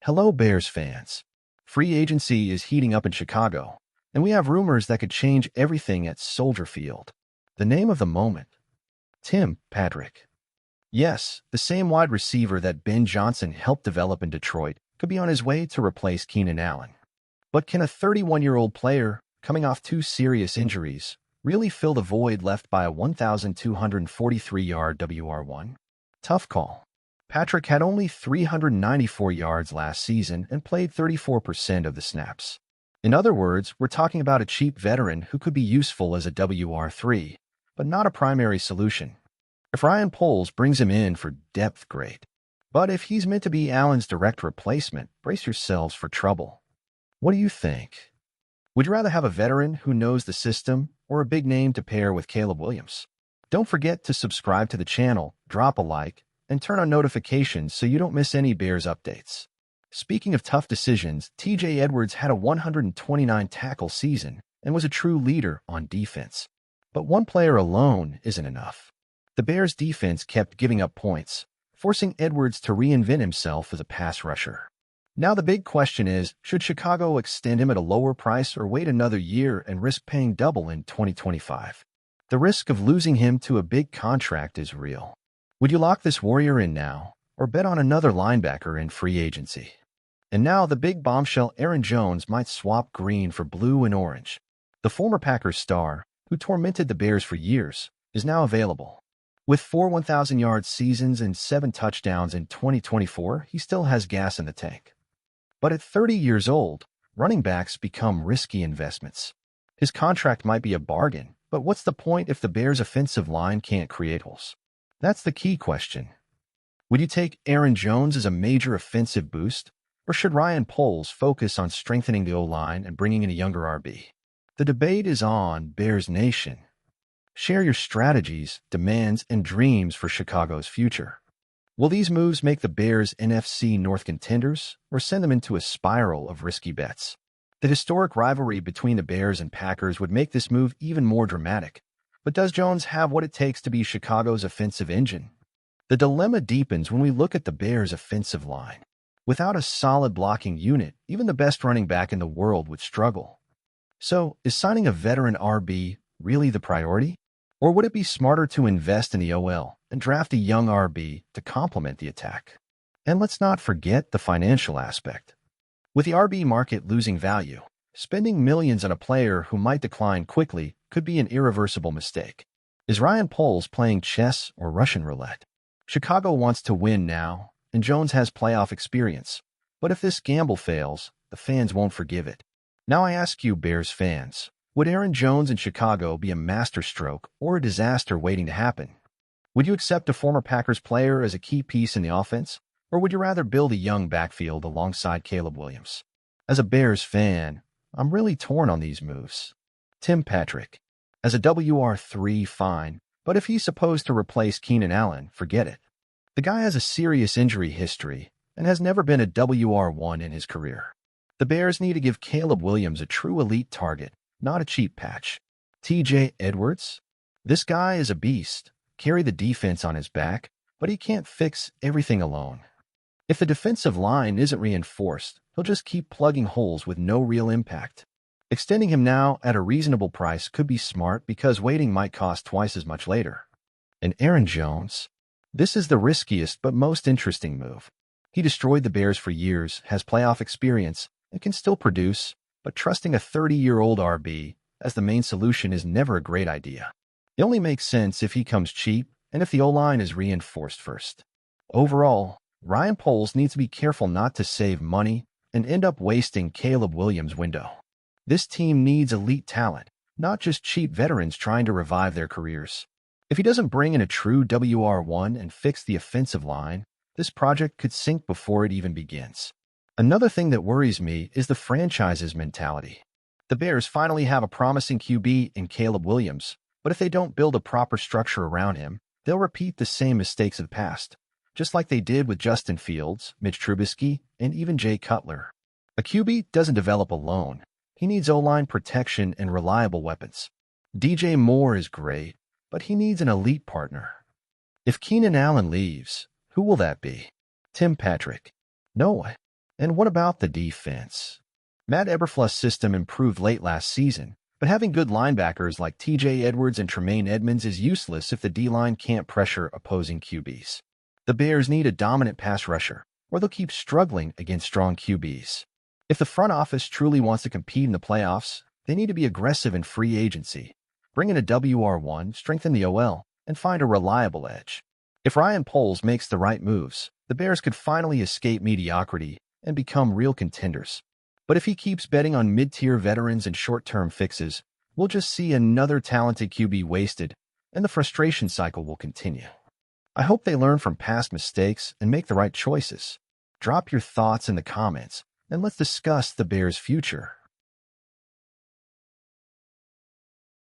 Hello, Bears fans. Free agency is heating up in Chicago, and we have rumors that could change everything at Soldier Field. The name of the moment: Tim Patrick. Yes, the same wide receiver that Ben Johnson helped develop in Detroit could be on his way to replace Keenan Allen. But can a 31-year-old player, coming off two serious injuries, really fill the void left by a 1,243-yard WR1? Tough call. Patrick had only 394 yards last season and played 34% of the snaps. In other words, we're talking about a cheap veteran who could be useful as a WR3, but not a primary solution. If Ryan Poles brings him in for depth, great. But if he's meant to be Allen's direct replacement, brace yourselves for trouble. What do you think? Would you rather have a veteran who knows the system or a big name to pair with Caleb Williams? Don't forget to subscribe to the channel, drop a like, and turn on notifications so you don't miss any Bears updates. Speaking of tough decisions, TJ Edwards had a 129-tackle season and was a true leader on defense. But one player alone isn't enough. The Bears' defense kept giving up points, forcing Edwards to reinvent himself as a pass rusher. Now the big question is, should Chicago extend him at a lower price or wait another year and risk paying double in 2025? The risk of losing him to a big contract is real. Would you lock this Warrior in now, or bet on another linebacker in free agency? And now the big bombshell: Aaron Jones might swap green for blue and orange. The former Packers star, who tormented the Bears for years, is now available. With 4 1,000-yard seasons and 7 touchdowns in 2024, he still has gas in the tank. But at 30 years old, running backs become risky investments. His contract might be a bargain, but what's the point if the Bears' offensive line can't create holes? That's the key question. Would you take Aaron Jones as a major offensive boost, or should Ryan Poles focus on strengthening the O-line and bringing in a younger RB? The debate is on, Bears Nation. Share your strategies, demands, and dreams for Chicago's future. Will these moves make the Bears NFC North contenders, or send them into a spiral of risky bets? The historic rivalry between the Bears and Packers would make this move even more dramatic. But does Jones have what it takes to be Chicago's offensive engine? The dilemma deepens when we look at the Bears' offensive line. Without a solid blocking unit, even the best running back in the world would struggle. So, is signing a veteran RB really the priority? Or would it be smarter to invest in the OL and draft a young RB to complement the attack? And let's not forget the financial aspect. With the RB market losing value, spending millions on a player who might decline quickly could be an irreversible mistake. Is Ryan Poles playing chess or Russian roulette? Chicago wants to win now, and Jones has playoff experience. But if this gamble fails, the fans won't forgive it. Now I ask you, Bears fans, would Aaron Jones in Chicago be a masterstroke or a disaster waiting to happen? Would you accept a former Packers player as a key piece in the offense, or would you rather build a young backfield alongside Caleb Williams? As a Bears fan, I'm really torn on these moves. Tim Patrick. As a WR3, fine, but if he's supposed to replace Keenan Allen, forget it. The guy has a serious injury history and has never been a WR1 in his career. The Bears need to give Caleb Williams a true elite target, not a cheap patch. TJ Edwards? This guy is a beast, carry the defense on his back, but he can't fix everything alone. If the defensive line isn't reinforced, he'll just keep plugging holes with no real impact. Extending him now at a reasonable price could be smart because waiting might cost twice as much later. And Aaron Jones? This is the riskiest but most interesting move. He destroyed the Bears for years, has playoff experience, and can still produce, but trusting a 30-year-old RB as the main solution is never a great idea. It only makes sense if he comes cheap and if the O-line is reinforced first. Overall, Ryan Poles needs to be careful not to save money and end up wasting Caleb Williams' window. This team needs elite talent, not just cheap veterans trying to revive their careers. If he doesn't bring in a true WR1 and fix the offensive line, this project could sink before it even begins. Another thing that worries me is the franchise's mentality. The Bears finally have a promising QB in Caleb Williams, but if they don't build a proper structure around him, they'll repeat the same mistakes of the past, just like they did with Justin Fields, Mitch Trubisky, and even Jay Cutler. A QB doesn't develop alone. He needs O-line protection and reliable weapons. DJ Moore is great, but he needs an elite partner. If Keenan Allen leaves, who will that be? Tim Patrick? No. And what about the defense? Matt Eberflus' system improved late last season, but having good linebackers like TJ Edwards and Tremaine Edmonds is useless if the D-line can't pressure opposing QBs. The Bears need a dominant pass rusher, or they'll keep struggling against strong QBs. If the front office truly wants to compete in the playoffs, they need to be aggressive in free agency, bring in a WR1, strengthen the OL, and find a reliable edge. If Ryan Poles makes the right moves, the Bears could finally escape mediocrity and become real contenders. But if he keeps betting on mid-tier veterans and short-term fixes, we'll just see another talented QB wasted, and the frustration cycle will continue. I hope they learn from past mistakes and make the right choices. Drop your thoughts in the comments, and let's discuss the Bears' future.